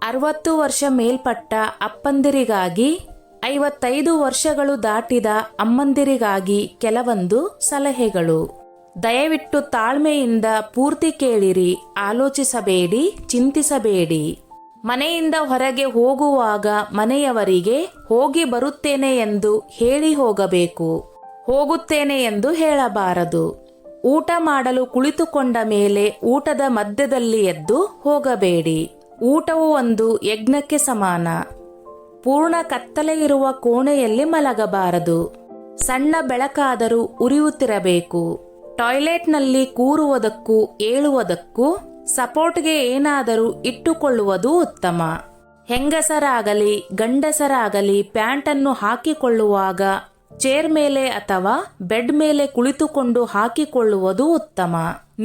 60 ವರ್ಷ ಮೇಲ್ಪಟ್ಟ ಅಪ್ಪಂದಿರಿಗಾಗಿ, 55 ವರ್ಷಗಳು ದಾಟಿದ ಅಮ್ಮಂದಿರಿಗಾಗಿ ಕೆಲವೊಂದು ಸಲಹೆಗಳು. ದಯವಿಟ್ಟು ತಾಳ್ಮೆಯಿಂದ ಪೂರ್ತಿ ಕೇಳಿರಿ, ಆಲೋಚಿಸಬೇಡಿ, ಚಿಂತಿಸಬೇಡಿ. ಮನೆಯಿಂದ ಹೊರಗೆ ಹೋಗುವಾಗ ಮನೆಯವರಿಗೆ ಹೋಗಿ ಬರುತ್ತೇನೆ ಎಂದು ಹೇಳಿ ಹೋಗಬೇಕು, ಹೋಗುತ್ತೇನೆ ಎಂದು ಹೇಳಬಾರದು. ಊಟ ಮಾಡಲು ಕುಳಿತುಕೊಂಡ ಮೇಲೆ ಊಟದ ಮಧ್ಯದಲ್ಲಿ ಎದ್ದು ಹೋಗಬೇಡಿ. ಊಟವು ಒಂದು ಯಜ್ಞಕ್ಕೆ ಸಮಾನ. ಪೂರ್ಣ ಕತ್ತಲೆ ಇರುವ ಕೋಣೆಯಲ್ಲಿ ಮಲಗಬಾರದು. ಸಣ್ಣ ಬೆಳಕಾದರೂ ಉರಿಯುತ್ತಿರಬೇಕು. ಟಾಯ್ಲೆಟ್ನಲ್ಲಿ ಕೂರುವುದಕ್ಕೂ ಏಳುವುದಕ್ಕೂ ಸಪೋರ್ಟ್ಗೆ ಏನಾದರೂ ಇಟ್ಟುಕೊಳ್ಳುವುದು ಉತ್ತಮ. ಹೆಂಗಸರಾಗಲಿ ಗಂಡಸರಾಗಲಿ ಪ್ಯಾಂಟನ್ನು ಹಾಕಿಕೊಳ್ಳುವಾಗ ಚೇರ್ ಮೇಲೆ ಅಥವಾ ಬೆಡ್ ಮೇಲೆ ಕುಳಿತುಕೊಂಡು ಹಾಕಿಕೊಳ್ಳುವುದು ಉತ್ತಮ.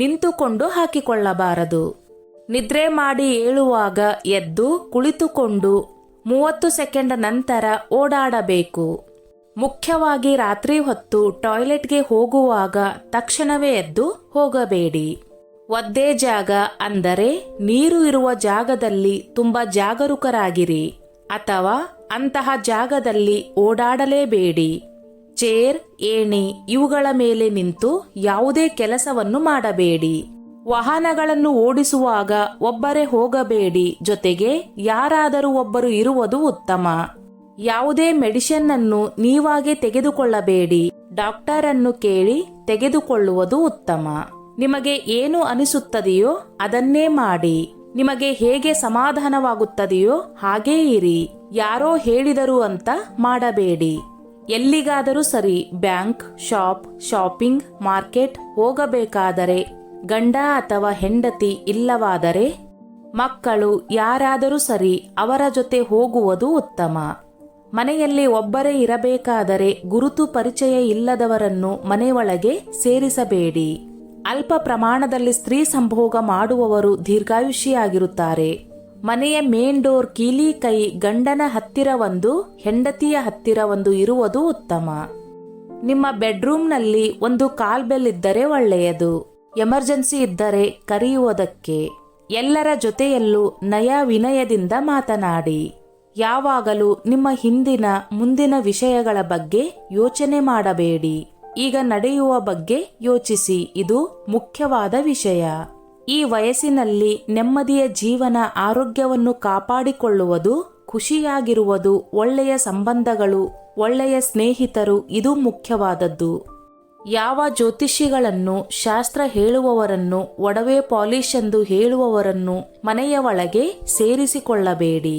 ನಿಂತುಕೊಂಡು ಹಾಕಿಕೊಳ್ಳಬಾರದು. ನಿದ್ರೆ ಮಾಡಿ ಏಳುವಾಗ ಎದ್ದು ಕುಳಿತುಕೊಂಡು 30 ಸೆಕೆಂಡ್ ನಂತರ ಓಡಾಡಬೇಕು. ಮುಖ್ಯವಾಗಿ ರಾತ್ರಿ ಹೊತ್ತು ಟಾಯ್ಲೆಟ್ಗೆ ಹೋಗುವಾಗ ತಕ್ಷಣವೇ ಎದ್ದು ಹೋಗಬೇಡಿ. ಒದ್ದೆ ಜಾಗ ಅಂದರೆ ನೀರು ಇರುವ ಜಾಗದಲ್ಲಿ ತುಂಬಾ ಜಾಗರೂಕರಾಗಿರಿ, ಅಥವಾ ಅಂತಹ ಜಾಗದಲ್ಲಿ ಓಡಾಡಲೇಬೇಡಿ. ಚೇರ್, ಏಣಿ ಇವುಗಳ ಮೇಲೆ ನಿಂತು ಯಾವುದೇ ಕೆಲಸವನ್ನು ಮಾಡಬೇಡಿ. ವಾಹನಗಳನ್ನು ಓಡಿಸುವಾಗ ಒಬ್ಬರೇ ಹೋಗಬೇಡಿ, ಜೊತೆಗೆ ಯಾರಾದರೂ ಒಬ್ಬರು ಇರುವುದು ಉತ್ತಮ. ಯಾವುದೇ ಮೆಡಿಸಿನ್ ಅನ್ನು ನೀವಾಗೆ ತೆಗೆದುಕೊಳ್ಳಬೇಡಿ, ಡಾಕ್ಟರ್ ಅನ್ನು ಕೇಳಿ ತೆಗೆದುಕೊಳ್ಳುವುದು ಉತ್ತಮ. ನಿಮಗೆ ಏನು ಅನಿಸುತ್ತದೆಯೋ ಅದನ್ನೇ ಮಾಡಿ. ನಿಮಗೆ ಹೇಗೆ ಸಮಾಧಾನವಾಗುತ್ತದೆಯೋ ಹಾಗೇ ಇರಿ. ಯಾರೋ ಹೇಳಿದರು ಅಂತ ಮಾಡಬೇಡಿ. ಎಲ್ಲಿಗಾದರೂ ಸರಿ, ಬ್ಯಾಂಕ್, ಶಾಪ್, ಶಾಪಿಂಗ್, ಮಾರ್ಕೆಟ್ ಹೋಗಬೇಕಾದರೆ ಗಂಡ ಅಥವಾ ಹೆಂಡತಿ ಇಲ್ಲವಾದರೆ ಮಕ್ಕಳು ಯಾರಾದರೂ ಸರಿ ಅವರ ಜೊತೆ ಹೋಗುವುದು ಉತ್ತಮ. ಮನೆಯಲ್ಲಿ ಒಬ್ಬರೇ ಇರಬೇಕಾದರೆ ಗುರುತು ಪರಿಚಯ ಇಲ್ಲದವರನ್ನು ಮನೆಯೊಳಗೆ ಸೇರಿಸಬೇಡಿ. ಅಲ್ಪ ಪ್ರಮಾಣದಲ್ಲಿ ಸ್ತ್ರೀ ಸಂಭೋಗ ಮಾಡುವವರು ದೀರ್ಘಾಯುಷಿಯಾಗಿರುತ್ತಾರೆ. ಮನೆಯ ಮೇನ್ ಡೋರ್ ಕೀಲಿ ಕೈ ಗಂಡನ ಹತ್ತಿರ ಒಂದು, ಹೆಂಡತಿಯ ಹತ್ತಿರ ಒಂದು ಇರುವುದು ಉತ್ತಮ. ನಿಮ್ಮ ಬೆಡ್ರೂಮ್ನಲ್ಲಿ ಒಂದು ಕಾಲ್ ಬೆಲ್ ಇದ್ದರೆ ಒಳ್ಳೆಯದು. ಎಮರ್ಜೆನ್ಸಿ ಇದ್ದರೆ ಕರೆಯುವುದಕ್ಕೆ. ಎಲ್ಲರ ಜೊತೆಯಲ್ಲೂ ನಯ ವಿನಯದಿಂದ ಮಾತನಾಡಿ. ಯಾವಾಗಲೂ ನಿಮ್ಮ ಹಿಂದಿನ ಮುಂದಿನ ವಿಷಯಗಳ ಬಗ್ಗೆ ಯೋಚನೆ ಮಾಡಬೇಡಿ. ಈಗ ನಡೆಯುವ ಬಗ್ಗೆ ಯೋಚಿಸಿ. ಇದು ಮುಖ್ಯವಾದ ವಿಷಯ. ಈ ವಯಸ್ಸಿನಲ್ಲಿ ನೆಮ್ಮದಿಯ ಜೀವನ, ಆರೋಗ್ಯವನ್ನು ಕಾಪಾಡಿಕೊಳ್ಳುವುದು, ಖುಷಿಯಾಗಿರುವುದು, ಒಳ್ಳೆಯ ಸಂಬಂಧಗಳು, ಒಳ್ಳೆಯ ಸ್ನೇಹಿತರು ಇದು ಮುಖ್ಯವಾದದ್ದು. ಯಾವ ಜ್ಯೋತಿಷಿಗಳನ್ನು, ಶಾಸ್ತ್ರ ಹೇಳುವವರನ್ನು, ಒಡವೆ ಪಾಲಿಶ್ ಎಂದು ಹೇಳುವವರನ್ನು ಮನೆಯ ಒಳಗೆ ಸೇರಿಸಿಕೊಳ್ಳಬೇಡಿ.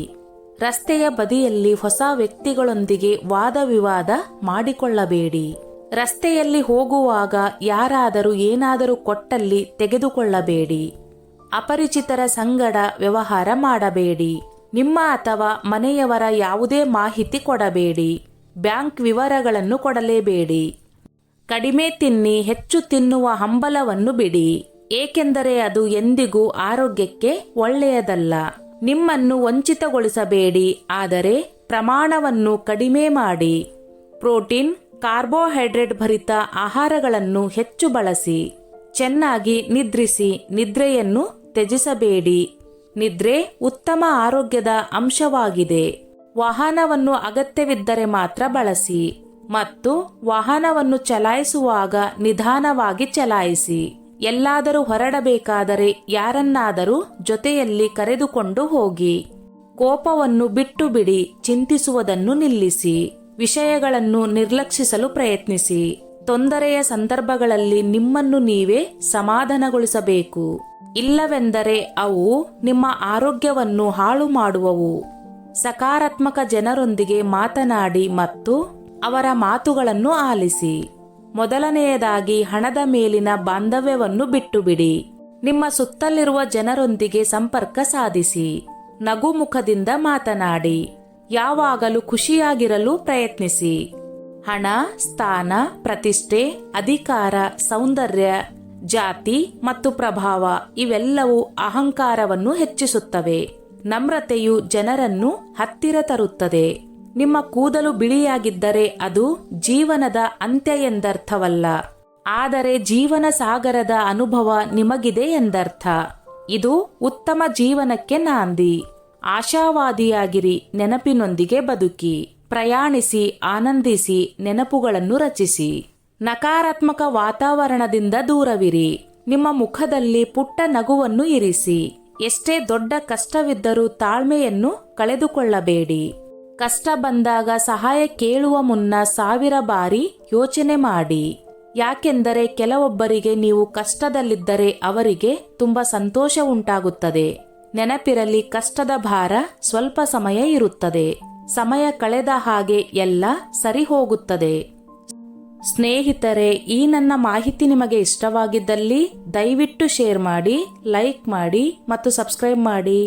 ರಸ್ತೆಯ ಬದಿಯಲ್ಲಿ ಹೊಸ ವ್ಯಕ್ತಿಗಳೊಂದಿಗೆ ವಾದ ವಿವಾದ ಮಾಡಿಕೊಳ್ಳಬೇಡಿ. ರಸ್ತೆಯಲ್ಲಿ ಹೋಗುವಾಗ ಯಾರಾದರೂ ಏನಾದರೂ ಕೊಟ್ಟಲ್ಲಿ ತೆಗೆದುಕೊಳ್ಳಬೇಡಿ. ಅಪರಿಚಿತರ ಸಂಗಡ ವ್ಯವಹಾರ ಮಾಡಬೇಡಿ. ನಿಮ್ಮ ಅಥವಾ ಮನೆಯವರ ಯಾವುದೇ ಮಾಹಿತಿ ಕೊಡಬೇಡಿ. ಬ್ಯಾಂಕ್ ವಿವರಗಳನ್ನು ಕೊಡಲೇಬೇಡಿ. ಕಡಿಮೆ ತಿನ್ನಿ, ಹೆಚ್ಚು ತಿನ್ನುವ ಹಂಬಲವನ್ನು ಬಿಡಿ, ಏಕೆಂದರೆ ಅದು ಎಂದಿಗೂ ಆರೋಗ್ಯಕ್ಕೆ ಒಳ್ಳೆಯದಲ್ಲ. ನಿಮ್ಮನ್ನು ವಂಚಿತಗೊಳಿಸಬೇಡಿ, ಆದರೆ ಪ್ರಮಾಣವನ್ನು ಕಡಿಮೆ ಮಾಡಿ. ಪ್ರೋಟೀನ್, ಕಾರ್ಬೋಹೈಡ್ರೇಟ್ ಭರಿತ ಆಹಾರಗಳನ್ನು ಹೆಚ್ಚು ಬಳಸಿ. ಚೆನ್ನಾಗಿ ನಿದ್ರಿಸಿ, ನಿದ್ರೆಯನ್ನು ತ್ಯಜಿಸಬೇಡಿ. ನಿದ್ರೆ ಉತ್ತಮ ಆರೋಗ್ಯದ ಅಂಶವಾಗಿದೆ. ವಾಹನವನ್ನು ಅಗತ್ಯವಿದ್ದರೆ ಮಾತ್ರ ಬಳಸಿ ಮತ್ತು ವಾಹನವನ್ನು ಚಲಾಯಿಸುವಾಗ ನಿಧಾನವಾಗಿ ಚಲಾಯಿಸಿ. ಎಲ್ಲಾದರೂ ಹೊರಡಬೇಕಾದರೆ ಯಾರನ್ನಾದರೂ ಜೊತೆಯಲ್ಲಿ ಕರೆದುಕೊಂಡು ಹೋಗಿ. ಕೋಪವನ್ನು ಬಿಟ್ಟು ಬಿಡಿ, ಚಿಂತಿಸುವುದನ್ನು ನಿಲ್ಲಿಸಿ. ವಿಷಯಗಳನ್ನು ನಿರ್ಲಕ್ಷಿಸಲು ಪ್ರಯತ್ನಿಸಿ. ತೊಂದರೆಯ ಸಂದರ್ಭಗಳಲ್ಲಿ ನಿಮ್ಮನ್ನು ನೀವೇ ಸಮಾಧಾನಗೊಳಿಸಬೇಕು. ಇಲ್ಲವೆಂದರೆ ಅವು ನಿಮ್ಮ ಆರೋಗ್ಯವನ್ನು ಹಾಳು ಮಾಡುವವು. ಸಕಾರಾತ್ಮಕ ಜನರೊಂದಿಗೆ ಮಾತನಾಡಿ ಮತ್ತು ಅವರ ಮಾತುಗಳನ್ನು ಆಲಿಸಿ. ಮೊದಲನೆಯದಾಗಿ ಹಣದ ಮೇಲಿನ ಬಾಂಧವ್ಯವನ್ನು ಬಿಟ್ಟುಬಿಡಿ. ನಿಮ್ಮ ಸುತ್ತಲಿರುವ ಜನರೊಂದಿಗೆ ಸಂಪರ್ಕ ಸಾಧಿಸಿ. ನಗುಮುಖದಿಂದ ಮಾತನಾಡಿ. ಯಾವಾಗಲೂ ಖುಷಿಯಾಗಿರಲು ಪ್ರಯತ್ನಿಸಿ. ಹಣ, ಸ್ಥಾನ, ಪ್ರತಿಷ್ಠೆ, ಅಧಿಕಾರ, ಸೌಂದರ್ಯ, ಜಾತಿ ಮತ್ತು ಪ್ರಭಾವ ಇವೆಲ್ಲವೂ ಅಹಂಕಾರವನ್ನು ಹೆಚ್ಚಿಸುತ್ತವೆ. ನಮ್ರತೆಯು ಜನರನ್ನು ಹತ್ತಿರ ತರುತ್ತದೆ. ನಿಮ್ಮ ಕೂದಲು ಬಿಳಿಯಾಗಿದ್ದರೆ ಅದು ಜೀವನದ ಅಂತ್ಯ ಎಂದರ್ಥವಲ್ಲ, ಆದರೆ ಜೀವನ ಸಾಗರದ ಅನುಭವ ನಿಮಗಿದೆ ಎಂದರ್ಥ. ಇದು ಉತ್ತಮ ಜೀವನಕ್ಕೆ ನಾಂದಿ. ಆಶಾವಾದಿಯಾಗಿರಿ, ನೆನಪಿನೊಂದಿಗೆ ಬದುಕಿ. ಪ್ರಯಾಣಿಸಿ, ಆನಂದಿಸಿ, ನೆನಪುಗಳನ್ನು ರಚಿಸಿ. ನಕಾರಾತ್ಮಕ ವಾತಾವರಣದಿಂದ ದೂರವಿರಿ. ನಿಮ್ಮ ಮುಖದಲ್ಲಿ ಪುಟ್ಟ ನಗುವನ್ನು ಇರಿಸಿ. ಎಷ್ಟೇ ದೊಡ್ಡ ಕಷ್ಟವಿದ್ದರೂ ತಾಳ್ಮೆಯನ್ನು ಕಳೆದುಕೊಳ್ಳಬೇಡಿ. ಕಷ್ಟ ಬಂದಾಗ ಸಹಾಯ ಕೇಳುವ ಮುನ್ನ 1000 ಬಾರಿ ಯೋಚನೆ ಮಾಡಿ. ಯಾಕೆಂದರೆ ಕೆಲವೊಬ್ಬರಿಗೆ ನೀವು ಕಷ್ಟದಲ್ಲಿದ್ದರೆ ಅವರಿಗೆ ತುಂಬ ಸಂತೋಷ ಉಂಟಾಗುತ್ತದೆ. ನೆನಪಿರಲಿ, ಕಷ್ಟದ ಭಾರ ಸ್ವಲ್ಪ ಸಮಯ ಇರುತ್ತದೆ. ಸಮಯ ಕಳೆದ ಹಾಗೆ ಎಲ್ಲ ಸರಿ ಹೋಗುತ್ತದೆ. ಸ್ನೇಹಿತರೆ, ಈ ನನ್ನ ಮಾಹಿತಿ ನಿಮಗೆ ಇಷ್ಟವಾಗಿದ್ದಲ್ಲಿ ದಯವಿಟ್ಟು ಶೇರ್ ಮಾಡಿ, ಲೈಕ್ ಮಾಡಿ ಮತ್ತು ಸಬ್ಸ್ಕ್ರೈಬ್ ಮಾಡಿ.